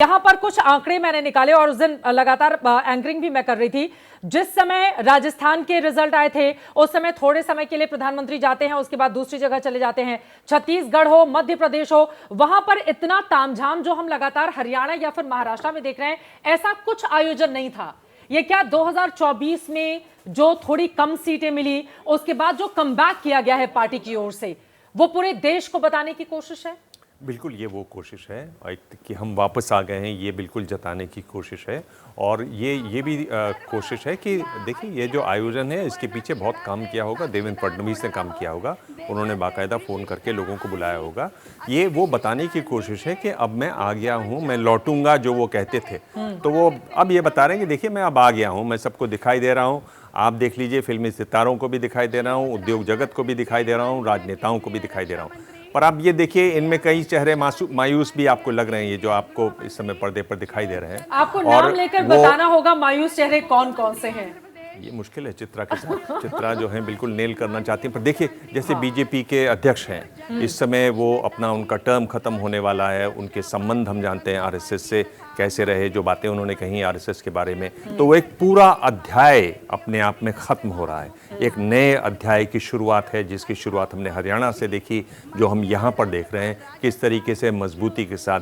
यहाँ पर कुछ आंकड़े मैंने निकाले और उस दिन लगातार एंकरिंग भी मैं कर रही थी। जिस समय राजस्थान के रिजल्ट आए थे उस समय थोड़े समय के लिए प्रधानमंत्री जाते हैं, उसके बाद दूसरी जगह चले जाते हैं। छत्तीसगढ़ हो, मध्य प्रदेश हो, वहां पर इतना तामझाम जो हम लगातार हरियाणा या फिर महाराष्ट्र में देख रहे हैं, ऐसा कुछ आयोजन नहीं था। ये क्या 2024 में जो थोड़ी कम सीटें मिली, उसके बाद जो कमबैक किया गया है पार्टी की ओर से, वो पूरे देश को बताने की कोशिश है? बिल्कुल, ये वो कोशिश है कि हम वापस आ गए हैं, ये बिल्कुल जताने की कोशिश है। और ये भी कोशिश है कि देखिए, ये जो आयोजन है इसके पीछे बहुत काम किया होगा, देवेंद्र फडणवीस ने काम किया होगा। उन्होंने बाकायदा फ़ोन करके लोगों को बुलाया होगा। ये वो बताने की कोशिश है कि अब मैं आ गया हूँ, मैं लौटूंगा, जो वो कहते थे। तो वो अब ये बता रहे हैं कि देखिए, मैं अब आ गया हूँ, मैं सबको दिखाई दे रहा हूँ। आप देख लीजिए, फिल्मी सितारों को भी दिखाई दे रहा हूँ, उद्योग जगत को भी दिखाई दे रहा हूँ, राजनेताओं को भी दिखाई दे रहा हूँ। पर आप ये देखिए, इनमें कई चेहरे मायूस भी आपको लग रहे हैं, ये जो आपको इस समय पर्दे पर दिखाई दे रहे हैं। आपको नाम लेकर बताना होगा मायूस चेहरे कौन कौन से हैं। ये मुश्किल है चित्रा के साथ। चित्रा जो है बिल्कुल नेल करना चाहती हैं, पर देखिए, जैसे बीजेपी के अध्यक्ष हैं, इस समय वो उनका टर्म खत्म होने वाला है। उनके संबंध हम जानते हैं आरएसएस से कैसे रहे, जो बातें उन्होंने कही आरएसएस के बारे में, तो वो एक पूरा अध्याय अपने आप में खत्म हो रहा है। एक नए अध्याय की शुरुआत है, जिसकी शुरुआत हमने हरियाणा से देखी, जो हम यहाँ पर देख रहे हैं। किस तरीके से मजबूती के साथ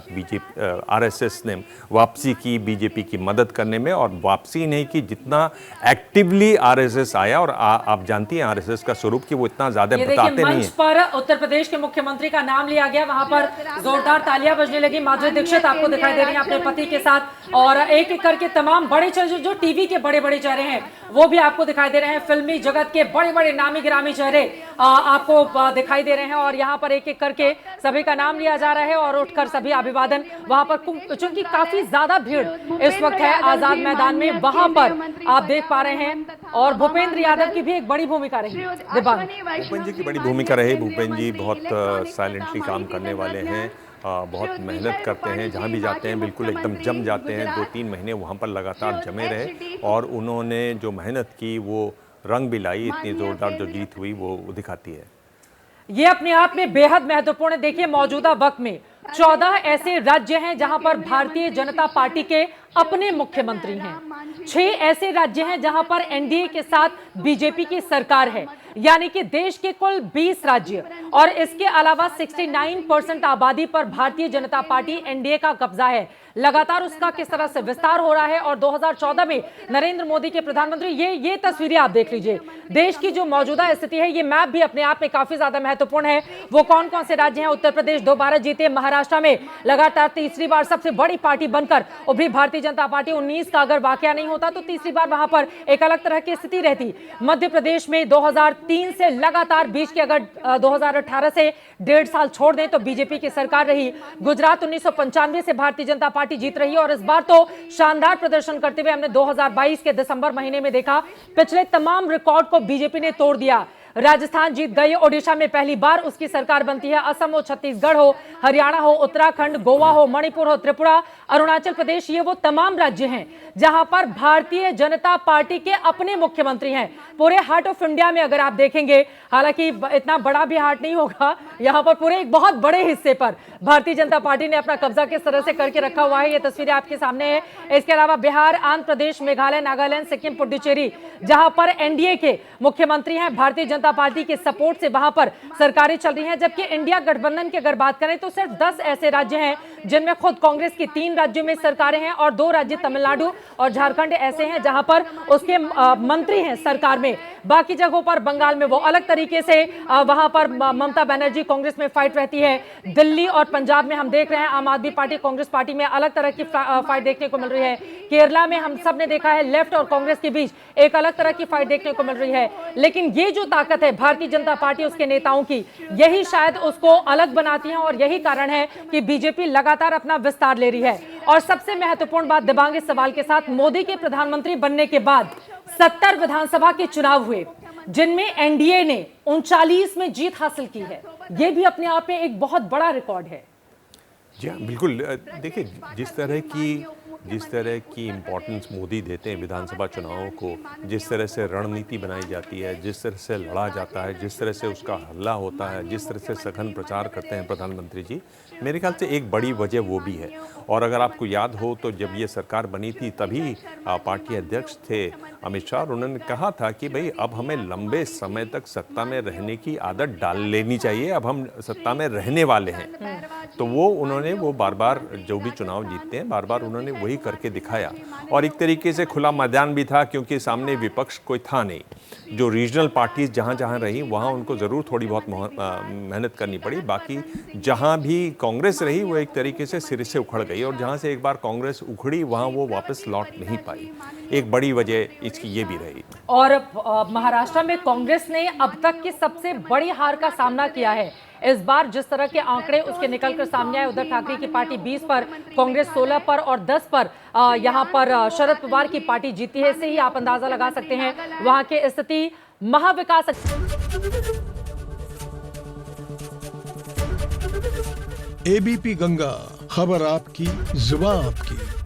आरएसएस ने वापसी की बीजेपी की मदद करने में, और वापसी नहीं की, जितना एक्टिवली आरएसएस आया। और आप जानती हैं आरएसएस का स्वरूप कि वो इतना ज्यादा बताते नहीं है। पर उत्तर प्रदेश के मुख्यमंत्री का नाम लिया गया, वहां पर जोरदार तालियां बजने लगी। माधुरी दीक्षित आपको दिखाई दे रही है अपने पति के साथ, और एक एक करके तमाम बड़े चेहरे, जो टीवी के बड़े बड़े चेहरे हैं, वो भी आपको दिखाई दे रहे हैं। फिल्मी जगत के बड़े बड़े नामी गिरामी चेहरे आपको दिखाई दे रहे हैं, और यहाँ पर एक एक करके सभी का नाम लिया जा रहा है और उठकर सभी अभिवादन। वहां पर चूंकि काफी ज्यादा भीड़ इस वक्त है आजाद मैदान में, वहां पर आप देख पा रहे हैं। और भूपेंद्र यादव की भी एक बड़ी भूमिका रही। भूपेंद्र जी की बड़ी भूमिका रही। भूपेंद्र जी बहुत साइलेंटली काम करने वाले हैं, बहुत मेहनत करते हैं, जहाँ भी जाते हैं बिल्कुल एकदम जम जाते हैं। 2-3 महीने वहाँ पर लगातार जमे रहे, और उन्होंने जो मेहनत की वो रंग भी लाई। इतनी जोरदार जो जीत हुई वो दिखाती है। ये अपने आप में बेहद महत्वपूर्ण है। देखिए, मौजूदा वक्त में 14 ऐसे राज्य हैं जहां पर भारतीय जनता पार्टी के अपने मुख्यमंत्री हैं। 6 ऐसे राज्य हैं जहां पर एनडीए के साथ बीजेपी की सरकार है, यानी कि देश के कुल 20 राज्य, और इसके अलावा 69% आबादी पर भारतीय जनता पार्टी एनडीए का कब्जा है। लगातार उसका किस तरह से विस्तार हो रहा है, और 2014 में नरेंद्र मोदी के प्रधानमंत्री, ये तस्वीरें आप देख लीजिए। देश की जो मौजूदा स्थिति है, ये मैप भी अपने आप में काफी ज्यादा महत्वपूर्ण है। वो कौन कौन से राज्य हैं? उत्तर प्रदेश 2 बार जीते, महाराष्ट्र में लगातार तीसरी बार सबसे बड़ी पार्टी बनकर उभरी भारतीय जनता पार्टी। 19 का अगर वाकया नहीं होता तो तीसरी बार वहां पर एक अलग तरह की स्थिति रहती। मध्य प्रदेश में 2003 से लगातार, बीच के अगर 2018 से 1.5 साल छोड़ दें तो बीजेपी की सरकार रही। गुजरात 1995 से भारतीय जनता पार्टी जीत रही है, और इस बार तो शानदार प्रदर्शन करते हुए हमने 2022 के दिसंबर महीने में देखा। पिछले तमाम रिकॉर्ड को बीजेपी ने तोड़ दिया। राजस्थान जीत गई, ओडिशा में पहली बार उसकी सरकार बनती है। असम हो, छत्तीसगढ़ हो, हरियाणा हो, उत्तराखंड, गोवा हो, मणिपुर हो, त्रिपुरा, अरुणाचल प्रदेश, ये वो तमाम राज्य हैं जहां पर भारतीय जनता पार्टी के अपने मुख्यमंत्री हैं। पूरे हार्ट ऑफ इंडिया में अगर आप देखेंगे, हालांकि इतना बड़ा भी हार्ट नहीं होगा, यहां पर पूरे एक बहुत बड़े हिस्से पर भारतीय जनता पार्टी ने अपना कब्जा किस तरह से करके रखा हुआ है, ये तस्वीरें आपके सामने है। इसके अलावा बिहार, आंध्र प्रदेश, मेघालय, नागालैंड, सिक्किम, पुडुचेरी, जहां पर एनडीए के मुख्यमंत्री हैं, भारतीय जनता पार्टी के सपोर्ट से वहां पर सरकारें चल रही हैं। जबकि इंडिया गठबंधन की अगर बात करें तो सिर्फ 10 ऐसे राज्य हैं जिनमें खुद कांग्रेस की 3 राज्यों में सरकारें हैं, और 2 राज्य तमिलनाडु और झारखंड ऐसे हैं जहां पर उसके मंत्री हैं सरकार में। बाकी जगहों पर, बंगाल में वो अलग तरीके से, वहां पर ममता बनर्जी कांग्रेस में फाइट रहती है। दिल्ली और पंजाब में हम देख रहे हैं आम आदमी पार्टी कांग्रेस पार्टी में अलग तरह की फाइट देखने को मिल रही है। केरला में हम सब ने देखा है लेफ्ट और कांग्रेस के बीच एक अलग तरह की फाइट देखने को मिल रही है। लेकिन ये जो ताकत है भारतीय जनता पार्टी, उसके नेताओं की, यही शायद उसको अलग बनाती है, और यही कारण है कि बीजेपी लगातार अपना विस्तार ले रही है। और सबसे महत्वपूर्ण बात, दिबांग, इस सवाल के साथ, मोदी के प्रधानमंत्री बनने के बाद 70 विधानसभा के चुनाव हुए, जिनमें एनडीए ने 39 में जीत हासिल की है। यह भी अपने आप में एक बहुत बड़ा रिकॉर्ड है। जी हाँ, बिल्कुल। देखिए, जिस तरह की जिस तरह की इम्पोर्टेंस मोदी देते हैं विधानसभा चुनावों को, जिस तरह से रणनीति बनाई जाती है, जिस तरह से लड़ा जाता है, जिस तरह से उसका हल्ला होता है, जिस तरह से सघन प्रचार करते हैं प्रधानमंत्री जी, मेरे ख्याल से एक बड़ी वजह वो भी है। और अगर आपको याद हो तो जब ये सरकार बनी थी तभी पार्टी अध्यक्ष थे अमित शाह, और उन्होंने कहा था कि भाई अब हमें लंबे समय तक सत्ता में रहने की आदत डाल लेनी चाहिए, अब हम सत्ता में रहने वाले हैं। तो वो उन्होंने वो बार बार जो भी चुनाव जीतते हैं बार बार उन्होंने वही करके दिखाया। और एक तरीके से खुला मैदान भी था क्योंकि सामने विपक्ष कोई था नहीं। जो रीजनल पार्टीज जहाँ जहाँ रही वहाँ उनको ज़रूर थोड़ी बहुत मेहनत करनी पड़ी, बाकी जहाँ भी कांग्रेस रही वो एक तरीके से सिरे से उखड़ गई, और जहाँ से एक बार कांग्रेस उखड़ी वहाँ वो वापस लौट नहीं पाई। एक बड़ी वजह इसकी ये भी रही। और महाराष्ट्र में कांग्रेस ने अब तक की सबसे बड़ी हार का सामना किया है। इस बार जिस तरह के आंकड़े उसके निकलकर सामने आए, उद्धव ठाकरे की पार्टी 20 पर, कांग्रेस 16 पर और 10 पर यहां पर शरद पवार की पार्टी जीती है। इससे ही आप अंदाजा लगा सकते हैं वहां की स्थिति। महाविकास एबीपी गंगा, खबर आपकी, जुबान आपकी।